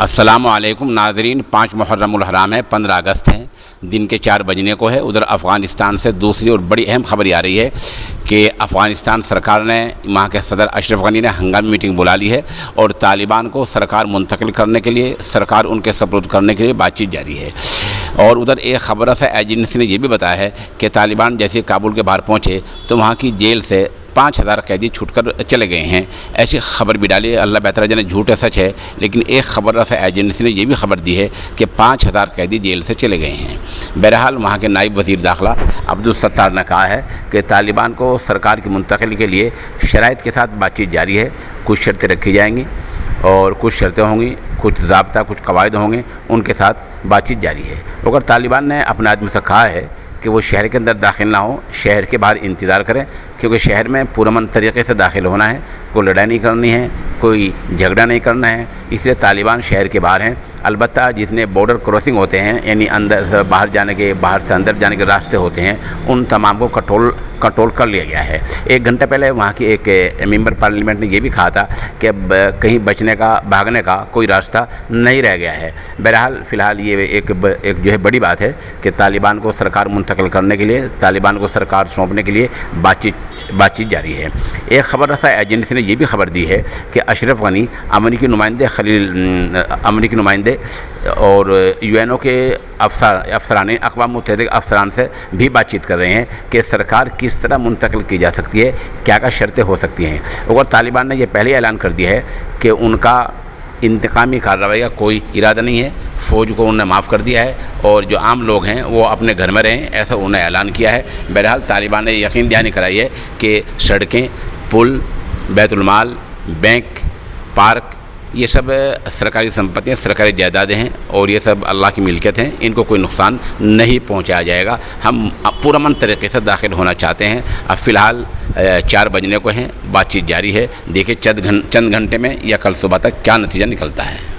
अस्सलामु अलैकुम नाज़रीन। 5 मुहर्रमुल हराम है, 15 अगस्त है, दिन के 4 बजने को है। उधर अफ़गानिस्तान से दूसरी और बड़ी अहम खबर आ रही है कि अफ़गानिस्तान सरकार ने, वहाँ के सदर अशरफ गनी ने हंगामी मीटिंग बुला ली है और तालिबान को सरकार मुंतकिल करने के लिए, सरकार उनके सपुर्द करने के लिए बातचीत जारी है। और उधर एक खबर रसा एजेंसी ने यह भी बताया है कि तालिबान जैसे काबुल के बाहर पहुँचे तो वहाँ की जेल से 5000 कैदी छूटकर चले गए हैं। ऐसी खबर भी डाली है, अल्लाह बेहतर जाने झूठ है सच है, लेकिन एक खबर रसा एजेंसी ने यह भी खबर दी है कि 5000 कैदी जेल से चले गए हैं। बहरहाल वहाँ के नायब वज़ीर दाखिला अब्दुल सत्तार ने कहा है कि तालिबान को सरकार की मुंतकिली के लिए शराइत के साथ बातचीत जारी है। कुछ शर्तें रखी जाएंगी और कुछ शर्तें होंगी, कुछ ज़ाब्ता, कुछ कवायद होंगे, उनके साथ बातचीत जारी है। अगर तालिबान ने अपने आदमी से कहा है कि वो शहर के अंदर दाखिल ना हो, शहर के बाहर इंतज़ार करें, क्योंकि शहर में पुरअमन तरीक़े से दाखिल होना है, कोई लड़ाई नहीं करनी है, कोई झगड़ा नहीं करना है, इसलिए तालिबान शहर के बाहर हैं। अलबत्ता जितने बॉर्डर क्रॉसिंग होते हैं, यानी अंदर से बाहर जाने के, बाहर से अंदर जाने के रास्ते होते हैं, उन तमाम को कंट्रोल कर लिया गया है। 1 घंटे पहले वहाँ की एक मेंबर पार्लियामेंट ने यह भी कहा था कि अब कहीं बचने का, भागने का कोई रास्ता नहीं रह गया है। बहरहाल फ़िलहाल ये एक जो है बड़ी बात है कि तालिबान को सरकार मुंतकिल करने के लिए, तालिबान को सरकार सौंपने के लिए बातचीत जारी है। एक खबर रसा एजेंसी ने यह भी खबर दी है कि अशरफ गनी अमरीकी नुमाइंदे और यूएनओ के अफसरान, अक़वाम मुत्तहिदा अफसरान से भी बातचीत कर रहे हैं कि सरकार किस तरह मुंतकिल की जा सकती है, क्या क्या शर्तें हो सकती हैं। और तालिबान ने यह पहले ऐलान कर दिया है कि उनका इंतकामी कार्रवाई का कोई इरादा नहीं है, फ़ौज को उन्होंने माफ़ कर दिया है और जो आम लोग हैं वो अपने घर में रहें, ऐसा उन्होंने ऐलान किया है। बहरहाल तालिबान ने यकीन दहानी कराई है कि सड़कें, पुल, बैतुल-माल, बैंक, पार्क, ये सब सरकारी संपत्तियाँ, सरकारी जायदादें हैं और ये सब अल्लाह की मिल्कियत हैं, इनको कोई नुकसान नहीं पहुंचाया जाएगा। हम पुरअमन तरीक़े से दाखिल होना चाहते हैं। अब फ़िलहाल 4 बजने को हैं, बातचीत जारी है। देखिए चंद घंटे में या कल सुबह तक क्या नतीजा निकलता है।